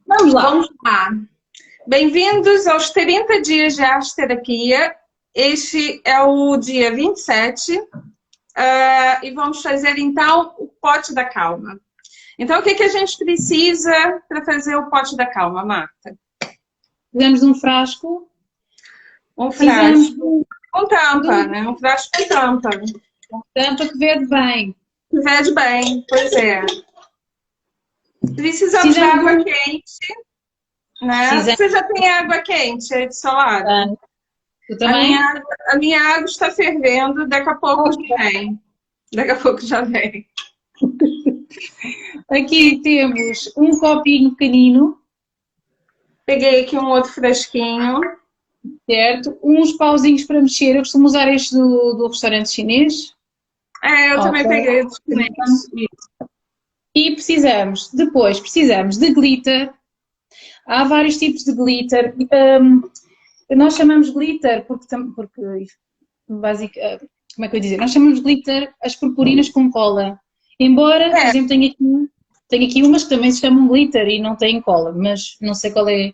Vamos lá. Vamos lá. Bem-vindos aos 30 dias de arte terapia. Este é o dia 27 e vamos fazer então o pote da calma. Então, o que a gente precisa para fazer o pote da calma, Marta? Fizemos um frasco. Um frasco com tampa, né? Um frasco com tampa. Com tampa que vede bem. Que vede bem, pois é. Precisamos de água quente, né? Você já tem água quente aí do seu lado? Tu também? A minha água está fervendo, daqui a pouco já vem. Daqui a pouco já vem. Aqui temos um copinho pequenino. Peguei aqui um outro frasquinho. Certo? Uns pauzinhos para mexer. Eu costumo usar este do restaurante chinês. Eu também peguei dos chinês. E precisamos de glitter. Há vários tipos de glitter. Nós chamamos glitter porque basicamente, como é que eu ia dizer? Nós chamamos glitter as purpurinas com cola. Embora, por exemplo, tenho aqui umas que também se chamam glitter e não têm cola, mas não sei qual é.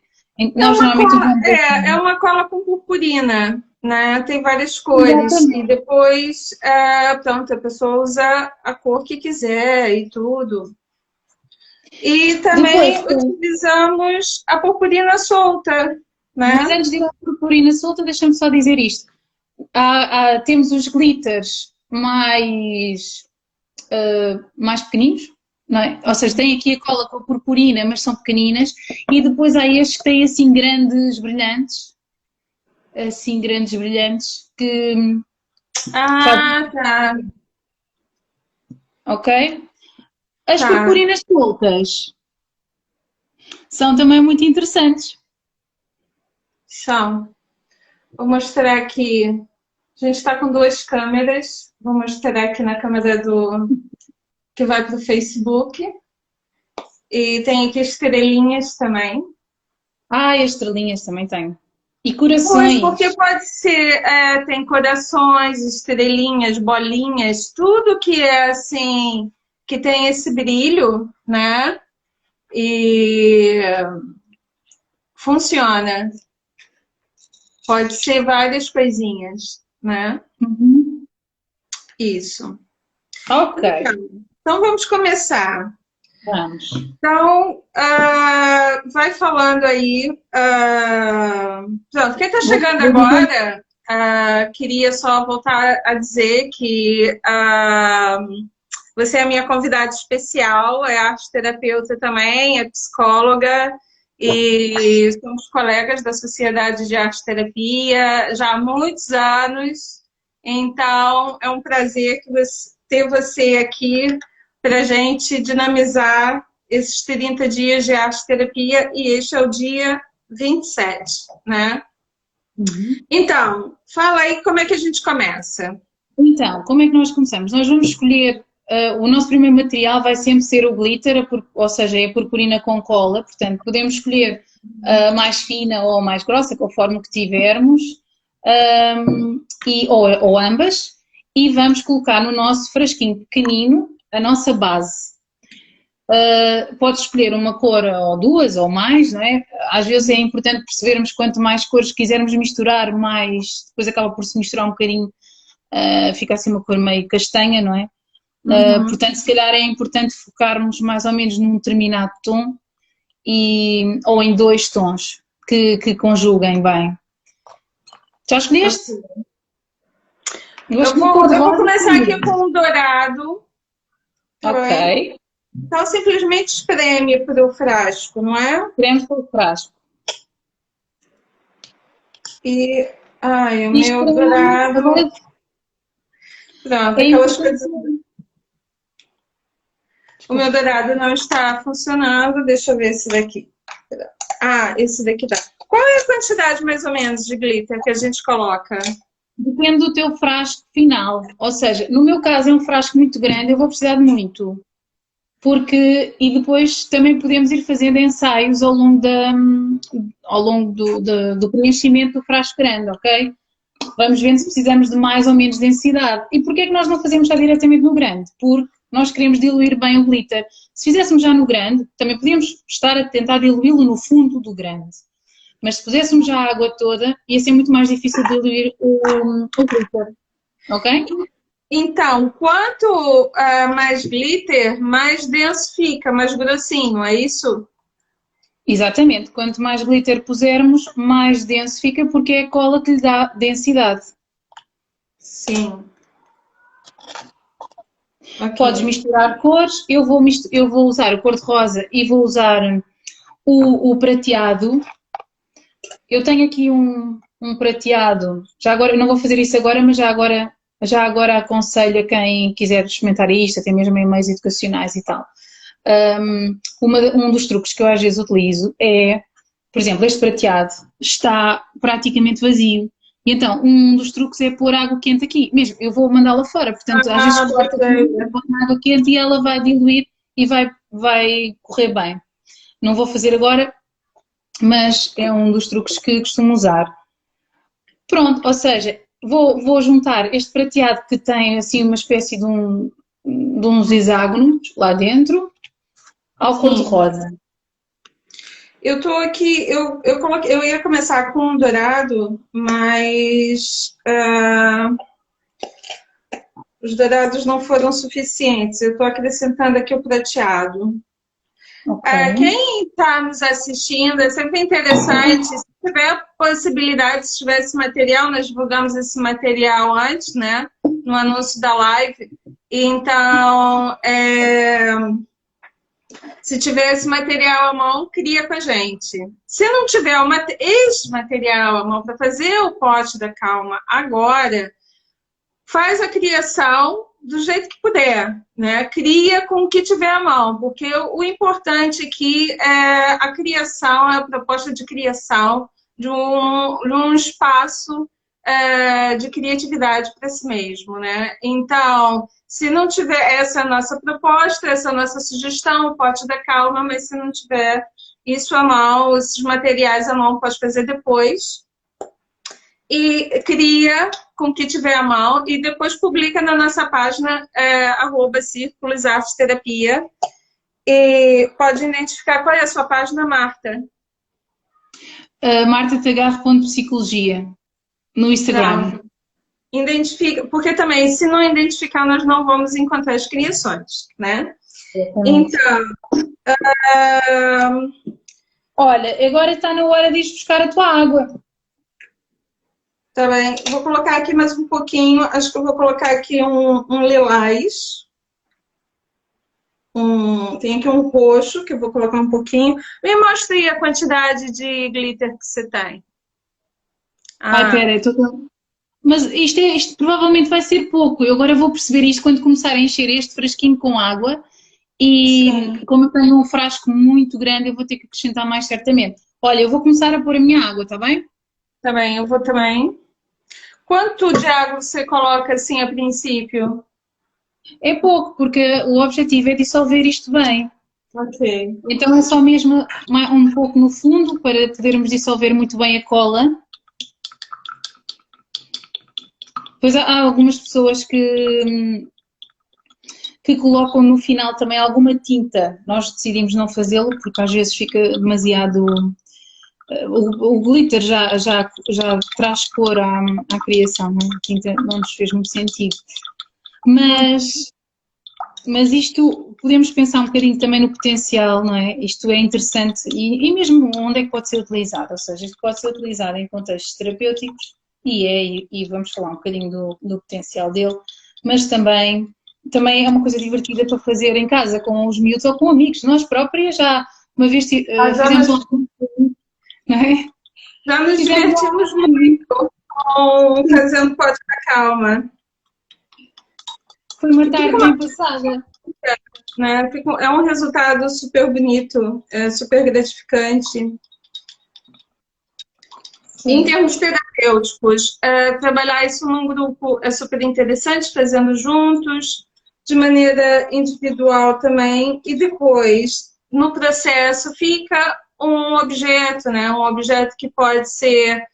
Nós normalmente é uma cola com purpurina, né? Tem várias cores. Exatamente. E depois, pronto, a pessoa usa a cor que quiser e tudo. E também utilizamos a purpurina solta, né? Mas antes de ir à purpurina solta, deixa-me só dizer isto. Temos os glitters mais pequeninos, não é? Ou seja, tem aqui a cola com a purpurina, mas são pequeninas. E depois há estes que têm assim grandes brilhantes. Assim, grandes brilhantes que... tá. Ok? As purpurinas soltas são também muito interessantes. São. Vou mostrar aqui. A gente está com duas câmeras. Vou mostrar aqui na câmera que vai para o Facebook. E tem aqui estrelinhas também. Estrelinhas também tenho. E corações. Porque pode ser, tem corações, estrelinhas, bolinhas, tudo que é assim, que tem esse brilho, né? E funciona. Pode ser várias coisinhas, né? Uhum. Isso. Ok. Então vamos começar. Vamos. Então, vai falando aí. Pronto, quem está chegando agora, queria só voltar a dizer que você é a minha convidada especial, é arte-terapeuta também, é psicóloga e somos colegas da Sociedade de Arte-Terapia já há muitos anos. Então, é um prazer ter você aqui para a gente dinamizar esses 30 dias de arte-terapia e este é o dia 27, né? Uhum. Então, fala aí como é que a gente começa. Então, como é que nós começamos? Nós vamos escolher, o nosso primeiro material vai sempre ser o glitter, ou seja, é a purpurina com cola, portanto podemos escolher mais fina ou mais grossa, conforme o que tivermos, ou ambas, e vamos colocar no nosso frasquinho pequenino a nossa base. Pode escolher uma cor ou duas ou mais, não é? Às vezes é importante percebermos quanto mais cores quisermos misturar, mais depois acaba por se misturar um bocadinho, fica assim uma cor meio castanha, não é? Portanto, se calhar é importante focarmos mais ou menos num determinado tom ou em dois tons que conjuguem bem. Já escolheste? Eu vou começar aqui com o dourado. Ok. Então, simplesmente espreme para o frasco, não é? Espreme para o frasco. E, o meu dourado... Pronto, aquelas coisas... O meu dourado não está funcionando. Deixa eu ver esse daqui. Esse daqui tá. Qual é a quantidade, mais ou menos, de glitter que a gente coloca? Depende do teu frasco final. Ou seja, no meu caso é um frasco muito grande, eu vou precisar de muito. E depois também podemos ir fazendo ensaios ao longo do preenchimento do frasco grande, ok? Vamos vendo se precisamos de mais ou menos densidade. E porquê é que nós não fazemos já diretamente no grande? Porque nós queremos diluir bem o glitter. Se fizéssemos já no grande, também podíamos estar a tentar diluí-lo no fundo do grande. Mas se puséssemos já a água toda, ia ser muito mais difícil diluir o glitter. Ok? Então, quanto mais glitter, mais denso fica, mais grossinho, é isso? Exatamente. Quanto mais glitter pusermos, mais denso fica, porque é a cola que lhe dá densidade. Sim. Okay. Podes misturar cores. Eu vou usar o cor-de-rosa e vou usar o prateado. Eu tenho aqui um prateado. Já agora, eu não vou fazer isso agora, mas já agora aconselho a quem quiser experimentar isto, até mesmo em meios educacionais e tal. Um dos truques que eu às vezes utilizo é, por exemplo, este prateado está praticamente vazio. E então, um dos truques é pôr água quente aqui. Mesmo, eu vou mandá-la fora, portanto, às vezes corta a água quente e ela vai diluir e vai correr bem. Não vou fazer agora, mas é um dos truques que costumo usar. Pronto, ou seja, vou juntar este prateado que tem assim uma espécie de uns hexágonos lá dentro ao cor-de-rosa. Eu tô aqui, eu ia começar com um dourado, mas os dourados não foram suficientes. Eu estou acrescentando aqui o prateado. Okay. Quem está nos assistindo, é sempre interessante, se tiver possibilidade, se tiver esse material, nós divulgamos esse material antes, né, no anúncio da live. Então, se tiver esse material à mão, cria com a gente. Se não tiver esse material à mão para fazer o pote da calma agora, faz a criação do jeito que puder, né? Cria com o que tiver à mão, porque o importante aqui é a criação, é a proposta de criação de um espaço de criatividade para si mesmo, né? Então, se não tiver, essa é a nossa proposta, essa é a nossa sugestão, o pote da calma, mas se não tiver isso à mão, esses materiais à mão, pode fazer depois. E cria com o que tiver à mão e depois publica na nossa página @Círculos Arte Terapia. E pode identificar qual é a sua página, Marta? martatagarro.psicologia no Instagram. Não. Identifica, porque também, se não identificar, nós não vamos encontrar as criações, né? Então, olha, agora está na hora de ir buscar a tua água. Tá bem, vou colocar aqui mais um pouquinho, acho que eu vou colocar aqui um lilás. Tem aqui um roxo, que eu vou colocar um pouquinho. Me mostra aí a quantidade de glitter que você tem. Ai, pera, mas isto provavelmente vai ser pouco. Eu agora vou perceber isto quando começar a encher este frasquinho com água. E sim, como eu tenho um frasco muito grande, eu vou ter que acrescentar mais certamente. Olha, eu vou começar a pôr a minha água, tá bem? Tá bem, eu vou também. Quanto de água você coloca assim a princípio? É pouco, porque o objetivo é dissolver isto bem. Ok. Então é só mesmo um pouco no fundo para podermos dissolver muito bem a cola. Depois há algumas pessoas que colocam no final também alguma tinta. Nós decidimos não fazê-lo porque às vezes fica demasiado... O glitter já traz cor à criação, não? A tinta não nos fez muito sentido. Mas isto, podemos pensar um bocadinho também no potencial, não é? Isto é interessante e mesmo onde é que pode ser utilizado, ou seja, isto pode ser utilizado em contextos terapêuticos e vamos falar um bocadinho do potencial dele, mas também é uma coisa divertida para fazer em casa com os miúdos ou com amigos. Nós próprias já uma vez fizemos não é? Já nos divertimos muito fazendo pote da calma. Foi uma tarde bem passada. Né? É um resultado super bonito, super gratificante. Sim. Em termos terapêuticos, trabalhar isso num grupo é super interessante, fazendo juntos, de maneira individual também, e depois, no processo, fica um objeto, né? Um objeto que pode ser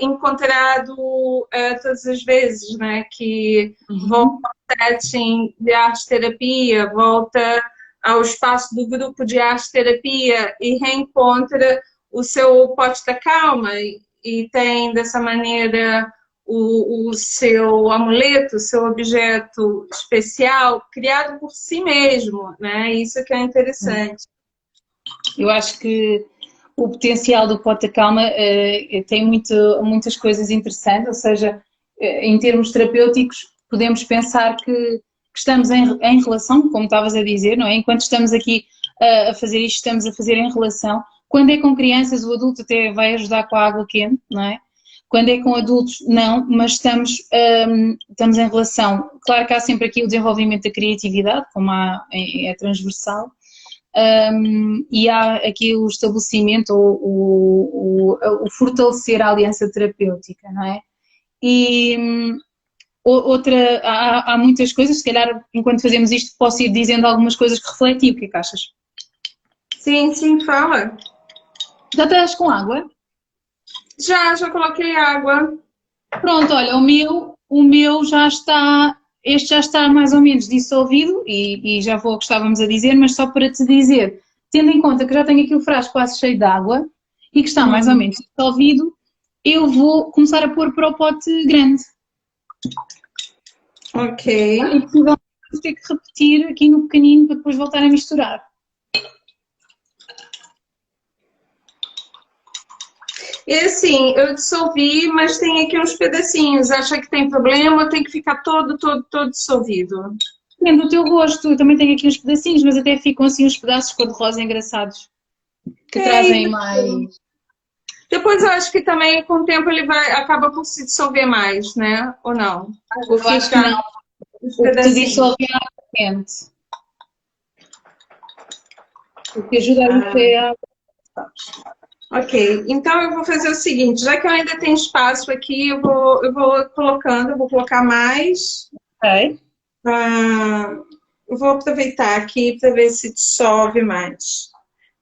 encontrado todas as vezes, né? Que volta ao setting de arte-terapia, volta ao espaço do grupo de arte-terapia e reencontra o seu pote da calma e tem, dessa maneira, o seu amuleto, o seu objeto especial, criado por si mesmo, né? Isso que é interessante. Eu acho que o potencial do pote da calma tem muitas coisas interessantes, ou seja, em termos terapêuticos, podemos pensar que estamos em relação, como estavas a dizer, não é? Enquanto estamos aqui a fazer isto, estamos a fazer em relação. Quando é com crianças, o adulto até vai ajudar com a água quente, não é? Quando é com adultos, não, mas estamos em relação. Claro que há sempre aqui o desenvolvimento da criatividade, como é transversal, e há aqui o estabelecimento, o fortalecer a aliança terapêutica, não é? E há muitas coisas, se calhar enquanto fazemos isto posso ir dizendo algumas coisas que refleti, o que é que achas? Sim, sim, fala. Já estás com água? Já coloquei água. Pronto, olha, o meu já está, este já está mais ou menos dissolvido e já vou ao que estávamos a dizer, mas só para te dizer, tendo em conta que já tenho aqui o frasco quase cheio de água e que está mais ou menos dissolvido, eu vou começar a pôr para o pote grande. Ok. E possivelmente vou ter que repetir aqui no pequenino para depois voltar a misturar. E assim, eu dissolvi, mas tem aqui uns pedacinhos. Acha que tem problema ou tem que ficar todo dissolvido? Depende do teu gosto, eu também tenho aqui uns pedacinhos, mas até ficam assim uns pedaços cor-de-rosa engraçados, que trazem mais... Depois eu acho que também com o tempo ele acaba por se dissolver mais, né? Ou não? Eu acho que não. O que te dissolve é a água quente. O que ajuda a manter a água. Ok, então eu vou fazer o seguinte, já que eu ainda tenho espaço aqui, eu vou colocando, eu vou colocar mais. Ok. Eu vou aproveitar aqui para ver se dissolve mais.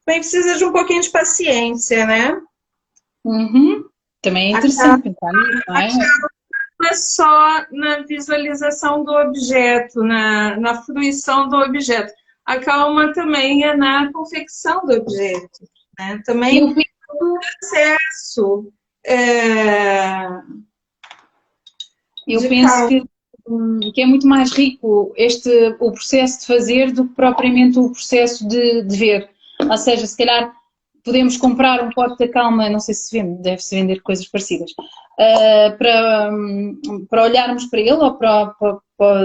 Bem, precisa de um pouquinho de paciência, né? Uhum. Também é interessante, não é? Não é só na visualização do objeto, na fruição do objeto. A calma também é na confecção do objeto, né? Também o processo. Eu penso que é muito mais rico o processo de fazer do que propriamente o processo de ver. Ou seja, se calhar podemos comprar um pote da calma, não sei se vende, deve-se vender coisas parecidas, para olharmos para ele ou para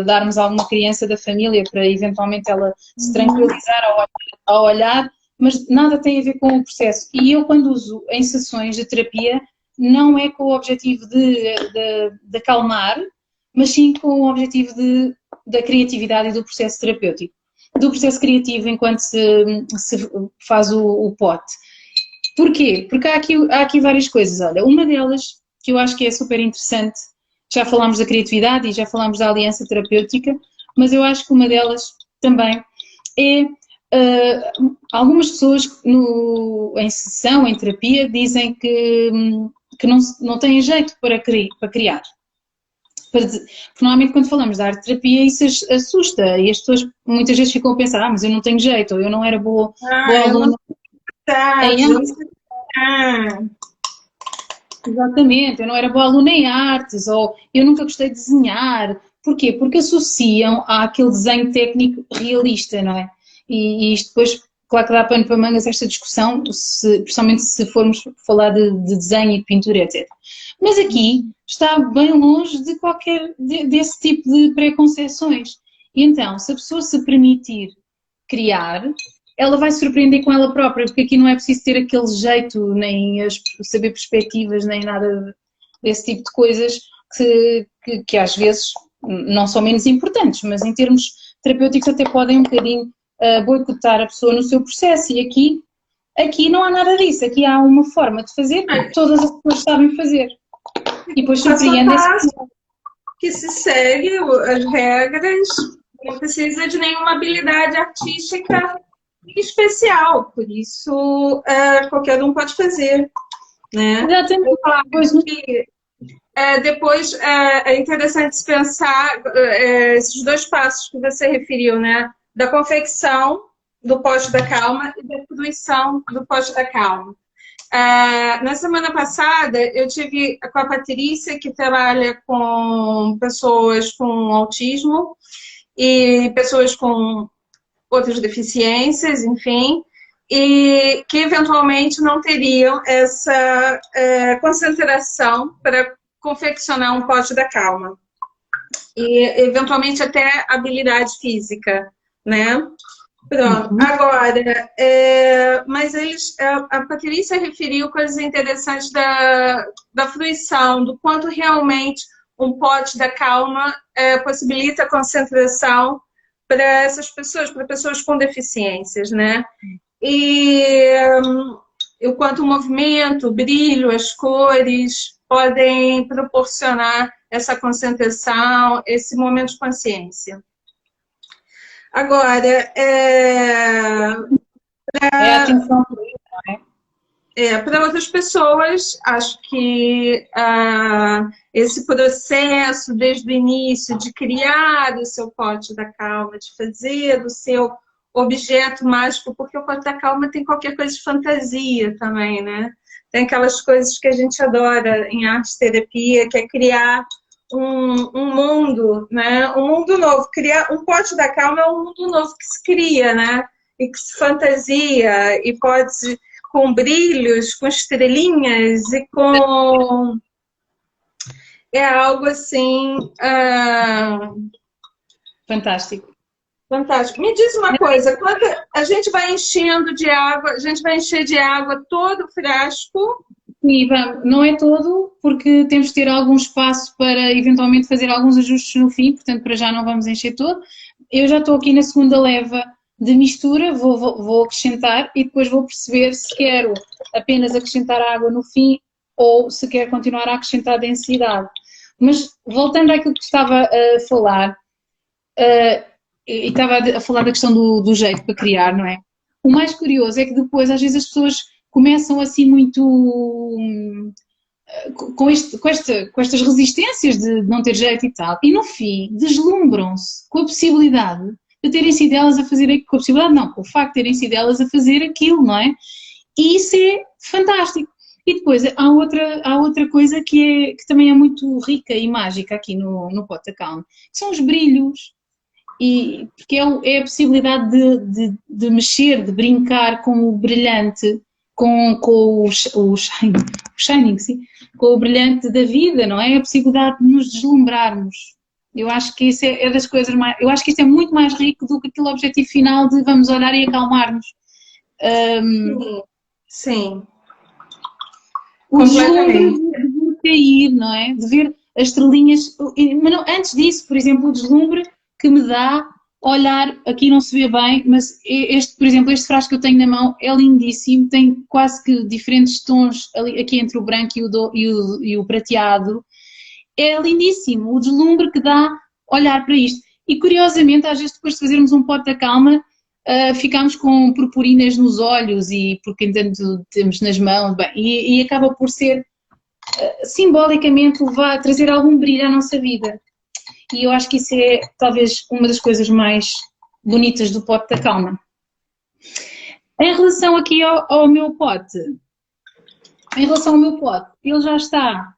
darmos a alguma criança da família para eventualmente ela se tranquilizar ao olhar, mas nada tem a ver com o processo. E eu quando uso em sessões de terapia não é com o objetivo de acalmar, mas sim com o objetivo da criatividade e do processo terapêutico. Do processo criativo enquanto se faz o pote. Porquê? Porque há aqui várias coisas. Olha, uma delas que eu acho que é super interessante, já falámos da criatividade e já falámos da aliança terapêutica, mas eu acho que uma delas também é algumas pessoas em sessão, em terapia, dizem que não têm jeito para criar. Porque normalmente quando falamos da arte-terapia isso assusta e as pessoas muitas vezes ficam a pensar, mas eu não tenho jeito, ou eu não era boa aluna. Exatamente, eu não era boa aluna em artes, ou eu nunca gostei de desenhar. Porquê? Porque associam àquele desenho técnico realista, não é? E isto depois, claro que dá pano para mangas esta discussão, principalmente se formos falar de desenho e de pintura, etc. Mas aqui está bem longe de desse tipo de preconceições. E então, se a pessoa se permitir criar, ela vai se surpreender com ela própria, porque aqui não é preciso ter aquele jeito, nem saber perspectivas, nem nada desse tipo de coisas que às vezes não são menos importantes, mas em termos terapêuticos até podem um bocadinho boicotar a pessoa no seu processo. E aqui não há nada disso, aqui há uma forma de fazer que todas as pessoas sabem fazer. E depois surpreendem-se. Que se segue as regras, não precisa de nenhuma habilidade artística especial, por isso qualquer um pode fazer, né? Exatamente. Depois é interessante pensar esses dois passos que você referiu, né? Da confecção do pote da calma e da fruição do pote da calma. Na semana passada, eu tive com a Patrícia, que trabalha com pessoas com autismo e pessoas com outras deficiências, enfim, e que eventualmente não teriam essa concentração para confeccionar um pote da calma. E eventualmente até habilidade física, né? Pronto, agora, mas a Patrícia referiu coisas interessantes da fruição, do quanto realmente um pote da calma possibilita a concentração para essas pessoas, para pessoas com deficiências, né? E o quanto o movimento, o brilho, as cores podem proporcionar essa concentração, esse momento de consciência. Agora, atenção. Para outras pessoas, acho que esse processo, desde o início, de criar o seu pote da calma, de fazer do seu objeto mágico, porque o pote da calma tem qualquer coisa de fantasia também, né? Tem aquelas coisas que a gente adora em arte-terapia, que é criar um mundo, né? Um mundo novo. Criar um pote da calma é um mundo novo que se cria, né? E que se fantasia, e pode com brilhos, com estrelinhas e com... É algo assim... Fantástico. Fantástico. Me diz uma coisa, quando a gente vai enchendo de água, a gente vai encher de água todo o frasco... E não é todo, porque temos de ter algum espaço para eventualmente fazer alguns ajustes no fim, portanto para já não vamos encher todo. Eu já estou aqui na segunda leva de mistura, vou acrescentar e depois vou perceber se quero apenas acrescentar água no fim ou se quero continuar a acrescentar densidade. Mas voltando àquilo que estava a falar, e estava a falar da questão do jeito para criar, não é? O mais curioso é que depois às vezes as pessoas começam assim muito com estas resistências de não ter jeito e tal, e no fim deslumbram-se com a possibilidade de terem sido elas a fazer, com a possibilidade não, com o facto de terem sido elas a fazer aquilo, não é? E isso é fantástico. E depois há outra coisa que também é muito rica e mágica aqui no Pote da Calma, que são os brilhos. E, porque é a possibilidade de mexer, de brincar com o brilhante, com o shining, sim, com o brilhante da vida, não é? A possibilidade de nos deslumbrarmos. Eu acho que isso é das coisas mais... Eu acho que isso é muito mais rico do que aquele objetivo final de vamos olhar e acalmar-nos. Sim. O deslumbre de cair, não é? De ver as estrelinhas... Mas não, antes disso, por exemplo, o deslumbre que me dá olhar, aqui não se vê bem, mas por exemplo, este frasco que eu tenho na mão é lindíssimo, tem quase que diferentes tons ali, aqui entre o branco e o prateado. É lindíssimo o deslumbre que dá olhar para isto. E curiosamente, às vezes depois de fazermos um pote da calma, ficamos com purpurinas nos olhos e porque entanto temos nas mãos, bem, e acaba por ser simbolicamente trazer algum brilho à nossa vida. E eu acho que isso é talvez uma das coisas mais bonitas do Pote da Calma. Em relação aqui ao meu pote, ele já está,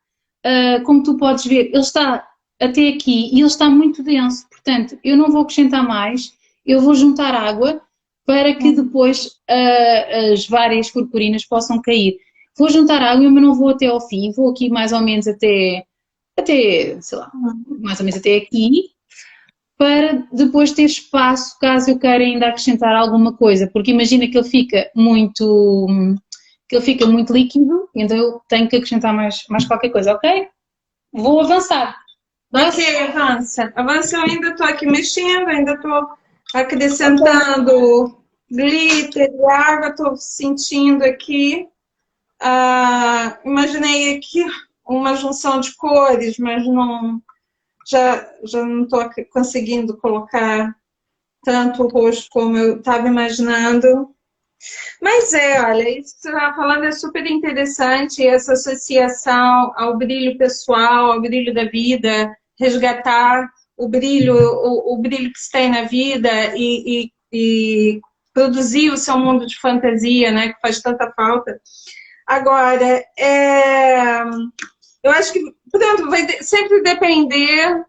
como tu podes ver, ele está até aqui e ele está muito denso, portanto eu não vou acrescentar mais, eu vou juntar água para que depois as várias purpurinas possam cair. Vou juntar água, mas não vou até ao fim, vou aqui mais ou menos até, sei lá, mais ou menos até aqui, para depois ter espaço caso eu queira ainda acrescentar alguma coisa, porque imagina que ele fica muito líquido, então eu tenho que acrescentar mais qualquer coisa, ok? Vou avançar. Ok, avança. Avança, eu ainda estou aqui mexendo, ainda estou acrescentando glitter e água, estou sentindo aqui. Imaginei aqui uma junção de cores, mas não, já não estou conseguindo colocar tanto o rosto como eu estava imaginando. Mas olha, isso que você estava falando é super interessante, essa associação ao brilho pessoal, ao brilho da vida, resgatar o brilho que se tem na vida e produzir o seu mundo de fantasia, né, que faz tanta falta. Agora, eu acho que, portanto, vai sempre depender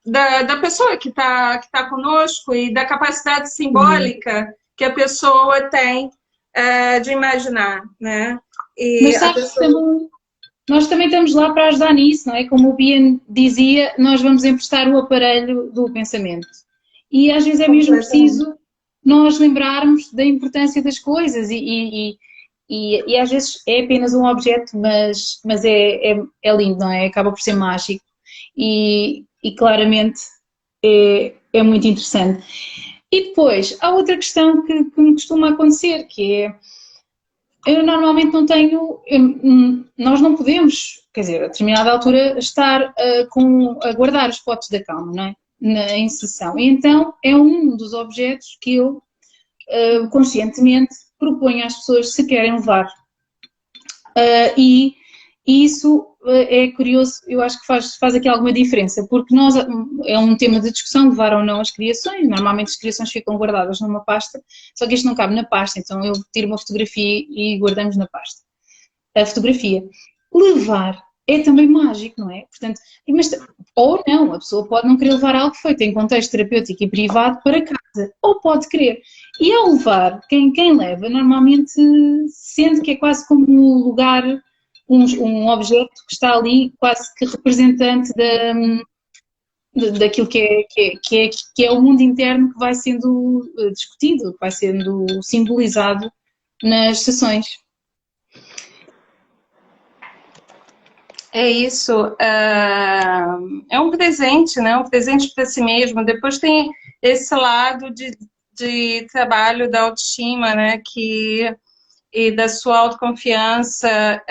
da pessoa que tá conosco e da capacidade simbólica que a pessoa tem de imaginar, né? E Mas sabes que nós também estamos lá para ajudar nisso, não é? Como o Bian dizia, nós vamos emprestar o aparelho do pensamento. E às vezes é mesmo preciso nós lembrarmos da importância das coisas e às vezes é apenas um objeto, mas é lindo, não é? Acaba por ser mágico e claramente é muito interessante. E depois, há outra questão que me costuma acontecer, que é, eu normalmente não tenho, nós não podemos, quer dizer, a determinada altura, estar a guardar os potes da calma, não é? Em sessão. E então é um dos objetos que eu conscientemente proponho às pessoas se querem levar. E isso é curioso, eu acho que faz aqui alguma diferença, porque é um tema de discussão, levar ou não as criações, normalmente as criações ficam guardadas numa pasta, só que isto não cabe na pasta, então eu tiro uma fotografia e guardamos na pasta. A fotografia. Levar é também mágico, não é? Portanto, mas, ou não, a pessoa pode não querer levar algo feito em contexto terapêutico e privado para casa, ou pode querer. E ao levar, quem leva normalmente sente que é quase como um lugar, um objeto que está ali quase que representante daquilo que é o mundo interno que vai sendo discutido, que vai sendo simbolizado nas sessões. É isso, é um presente, né? Um presente para si mesmo. Depois tem esse lado de trabalho da autoestima, né? E da sua autoconfiança.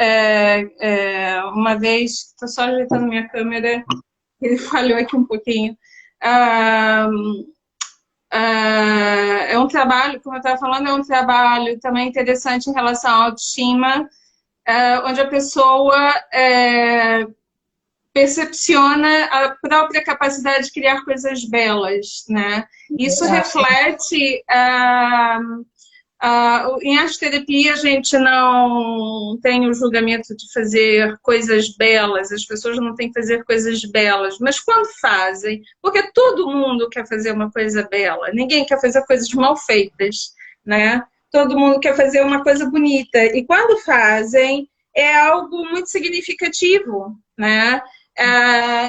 Uma vez, estou só ajeitando minha câmera, ele falhou aqui um pouquinho. É um trabalho, como eu estava falando, é um trabalho também interessante em relação à autoestima, onde a pessoa percepciona a própria capacidade de criar coisas belas, né? Isso reflete em arte-terapia a gente não tem o julgamento de fazer coisas belas, as pessoas não têm que fazer coisas belas, mas quando fazem, porque todo mundo quer fazer uma coisa bela, ninguém quer fazer coisas mal feitas, né? Todo mundo quer fazer uma coisa bonita, e quando fazem, é algo muito significativo, né?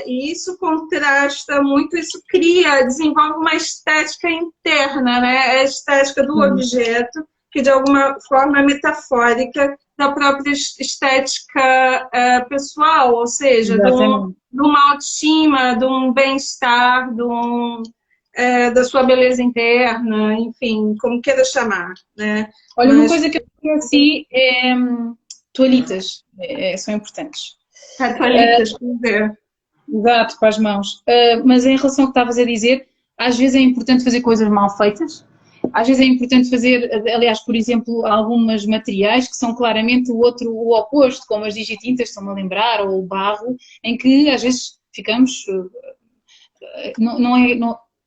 E isso contrasta muito, isso desenvolve uma estética interna, né? A estética do objeto, que de alguma forma é metafórica da própria estética pessoal, ou seja, de uma autoestima, de um bem-estar, da sua beleza interna, enfim, como queira chamar, né? Olha, uma coisa que eu esqueci é toalhitas, são importantes. Toalhitas, por ver. Exato, para as mãos. Mas em relação ao que estavas a dizer, às vezes é importante fazer coisas mal feitas, às vezes é importante fazer, aliás, por exemplo, alguns materiais que são claramente o oposto, como as digitintas, estão-me a lembrar, ou o barro, em que às vezes ficamos,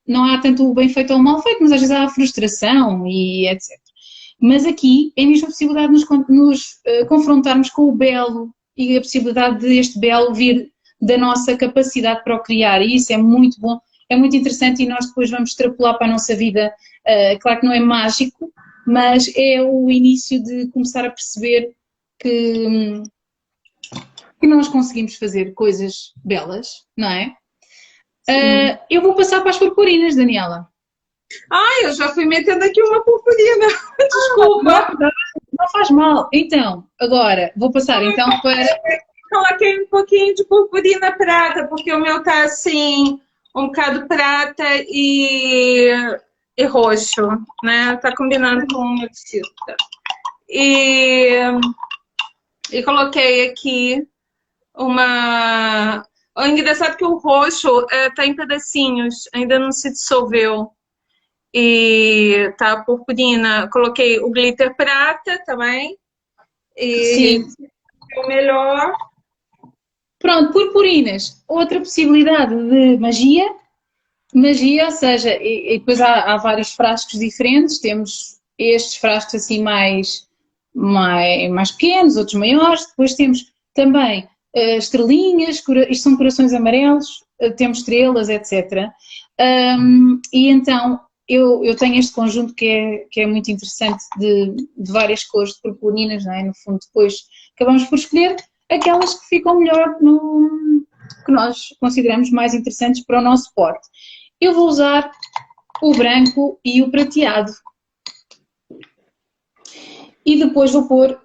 não há tanto o bem feito ou o mal feito, mas às vezes há a frustração e etc. Mas aqui é mesmo a possibilidade de nos confrontarmos com o belo e a possibilidade de este belo vir da nossa capacidade para o criar, e isso é muito bom, é muito interessante, e nós depois vamos extrapolar para a nossa vida. Claro que não é mágico, mas é o início de começar a perceber que nós conseguimos fazer coisas belas, não é? Eu vou passar para as purpurinas, Daniela. Eu já fui metendo aqui uma purpurina. Desculpa. Não faz mal. Então, agora, vou passar então para... Coloquei um pouquinho de purpurina prata, porque o meu tá assim, um bocado prata e roxo, né? Tá combinando com o meu vestido. E coloquei aqui uma... O engraçado é que o roxo tá em pedacinhos, ainda não se dissolveu. E tá a purpurina, coloquei o glitter prata também. E sim, o melhor. Pronto, purpurinas. Outra possibilidade de magia magia, ou seja, e depois há vários frascos diferentes, temos estes frascos assim mais pequenos, outros maiores, depois temos também estrelinhas, isto são corações amarelos, temos estrelas, etc. E então eu tenho este conjunto que é muito interessante de várias cores de purpurinas, não é? No fundo depois acabamos por escolher aquelas que ficam melhor, que nós consideramos mais interessantes para o nosso porte. Eu vou usar o branco e o prateado. E depois vou pôr,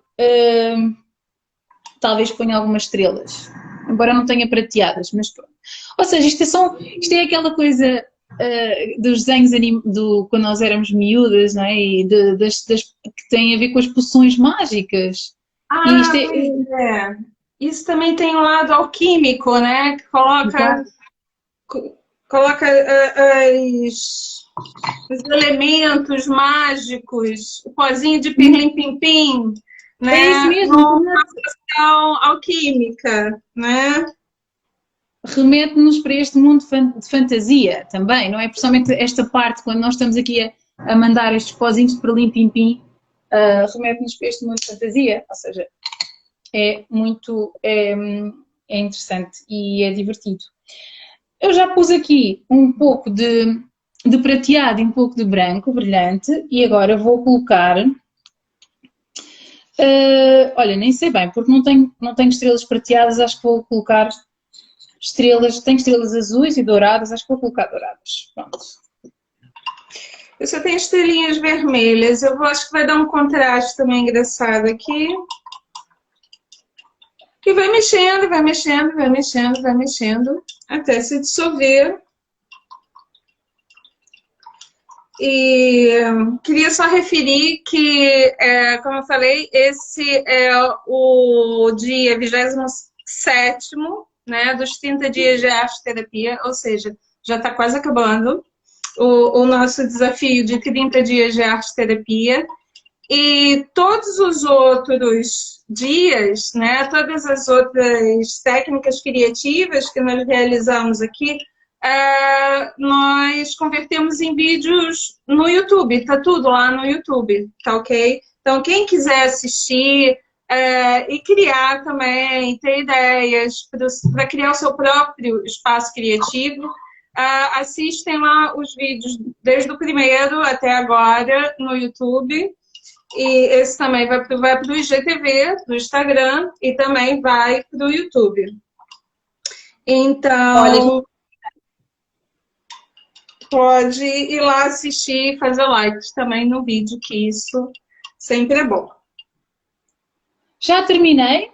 talvez ponha algumas estrelas, embora não tenha prateadas, mas pronto. Ou seja, isto é aquela coisa dos desenhos quando nós éramos miúdas, não é? E que tem a ver com as poções mágicas. Ah, pois é. Isso também tem um lado alquímico, né? Que coloca os elementos mágicos, o pozinho de pirlim-pim-pim, né? É isso mesmo. Uma questão alquímica, né? Remete-nos para este mundo de fantasia também, não é? Principalmente esta parte, quando nós estamos aqui a mandar estes pozinhos de pirlim-pim-pim, remete-nos para este mundo de fantasia, ou seja, é interessante e é divertido. Eu já pus aqui um pouco de prateado e um pouco de branco, brilhante, e agora vou colocar... olha, nem sei bem, porque não tenho estrelas prateadas, acho que vou colocar estrelas, tenho estrelas azuis e douradas, acho que vou colocar douradas. Pronto. Eu só tenho estrelinhas vermelhas, acho que vai dar um contraste também engraçado aqui. E vai mexendo, vai mexendo, vai mexendo, vai mexendo, até se dissolver. E queria só referir que, como eu falei, esse é o dia 27º, né, dos 30 dias de arte-terapia, ou seja, já está quase acabando o nosso desafio de 30 dias de arte-terapia. E todos os outros dias, né, todas as outras técnicas criativas que nós realizamos aqui, nós convertemos em vídeos no YouTube, tá tudo lá no YouTube, tá ok? Então, quem quiser assistir e criar também, ter ideias para criar o seu próprio espaço criativo, assistem lá os vídeos desde o primeiro até agora no YouTube. E esse também vai para o IGTV, do Instagram, e também vai para o YouTube. Então, pode ir lá assistir e fazer likes também no vídeo, que isso sempre é bom. Já terminei.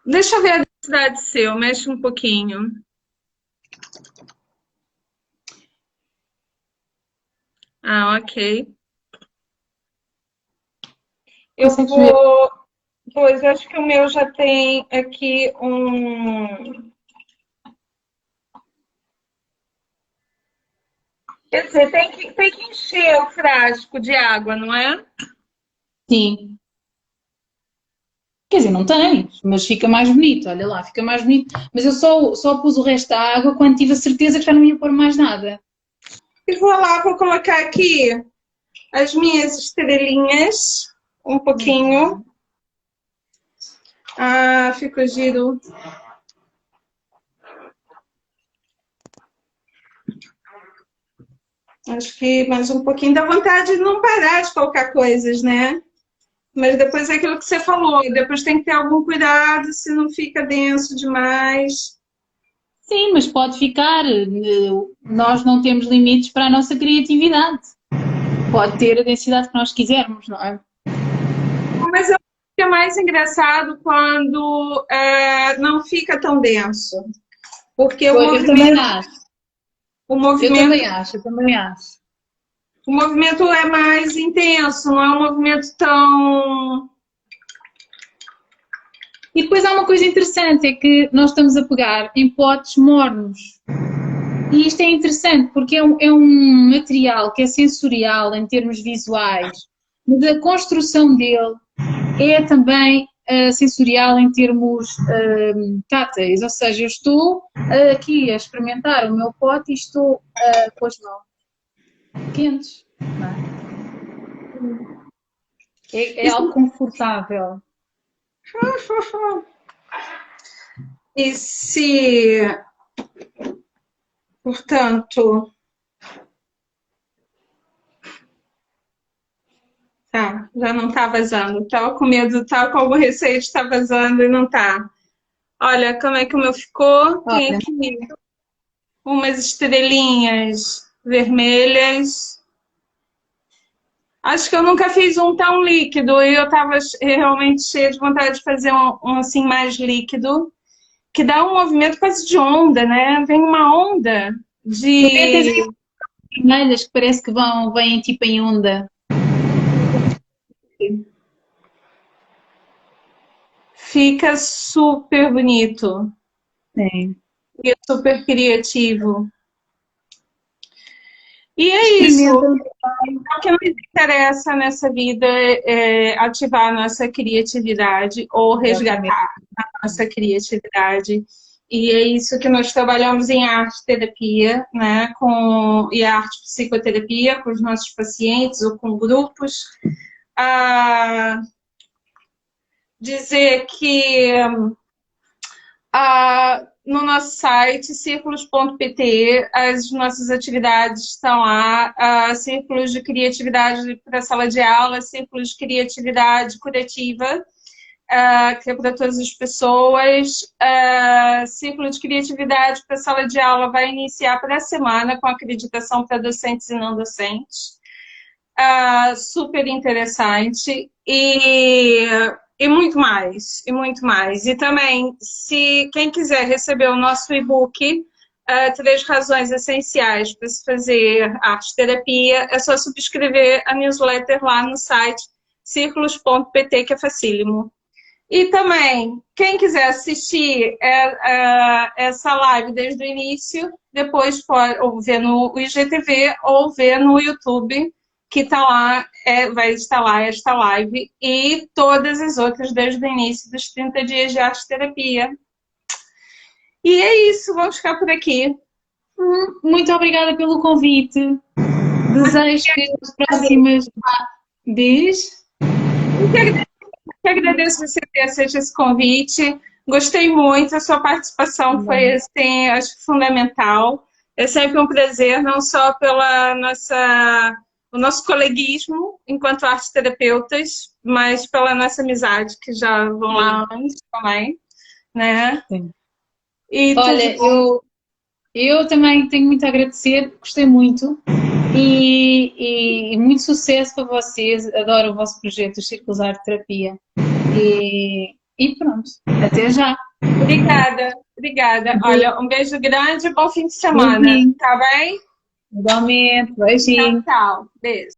Deixa eu ver a densidade seu, mexe um pouquinho. Ok. Eu vou... Pois, acho que o meu já tem aqui um... Quer dizer, tem que encher o frasco de água, não é? Sim. Quer dizer, não tens, mas fica mais bonito, olha lá, fica mais bonito. Mas eu só pus o resto da água quando tive a certeza que já não ia pôr mais nada. E vou colocar aqui as minhas estrelinhas, um pouquinho. Ficou giro. Acho que mais um pouquinho. Dá vontade de não parar de colocar coisas, né? Mas depois é aquilo que você falou. Depois tem que ter algum cuidado, se não fica denso demais. Sim, mas pode ficar. Nós não temos limites para a nossa criatividade. Pode ter a densidade que nós quisermos, não é? Mas eu acho que é mais engraçado quando não fica tão denso. Porque eu também acho. Eu também acho. O movimento é mais intenso, não é um movimento tão... E depois há uma coisa interessante, é que nós estamos a pegar em potes mornos. E isto é interessante, porque é um material que é sensorial em termos visuais, mas a construção dele é também sensorial em termos táteis, ou seja, eu estou aqui a experimentar o meu pote e estou com as mãos quentes, não é? É algo confortável. E se, portanto, tá, já não tá vazando. Tava com medo, tava com algum receio de estar vazando e não tá. Olha como é que o meu ficou. Tem Olha, aqui umas estrelinhas vermelhas. Acho que eu nunca fiz um tão líquido e eu tava realmente cheia de vontade de fazer um assim mais líquido, que dá um movimento quase de onda, né? Vem uma onda de... vermelhas que parece que vêm tipo em onda. Fica super bonito. É. E é super criativo. E é isso. O que nos interessa nessa vida é ativar a nossa criatividade ou resgatar a nossa criatividade. E é isso que nós trabalhamos em arte-terapia, né? E arte-psicoterapia com os nossos pacientes ou com grupos. Dizer que no nosso site, círculos.pt, as nossas atividades estão lá, círculos de criatividade para a sala de aula, círculos de criatividade curativa, que é para todas as pessoas, círculo de criatividade para a sala de aula vai iniciar para a semana com acreditação para docentes e não docentes. Super interessante e muito mais, e muito mais. E também, se quem quiser receber o nosso e-book, 3 razões essenciais para se fazer arte-terapia, é só subscrever a newsletter lá no site círculos.pt, que é facílimo. E também, quem quiser assistir essa live desde o início, depois pode ou ver no IGTV ou ver no YouTube, que tá lá, vai estar lá esta live e todas as outras desde o início dos 30 dias de arte-terapia. E é isso, vamos ficar por aqui. Muito obrigada pelo convite. Desejo que as próximas... Diz? Eu agradeço você ter aceito esse convite. Gostei muito, a sua participação foi, assim, acho fundamental. É sempre um prazer, não só pela o nosso coleguismo enquanto arte-terapeutas, mas pela nossa amizade, que já vão lá antes também, né? Sim. E olha, eu também tenho muito a agradecer, gostei muito e muito sucesso para vocês, adoro o vosso projeto, os Círculos Arte Terapia e pronto, até já. Obrigada, obrigada. Olha, um beijo grande e bom fim de semana, Beijinho. tá bem? Igualmente, beijinho. Tchau, tchau. Beijo.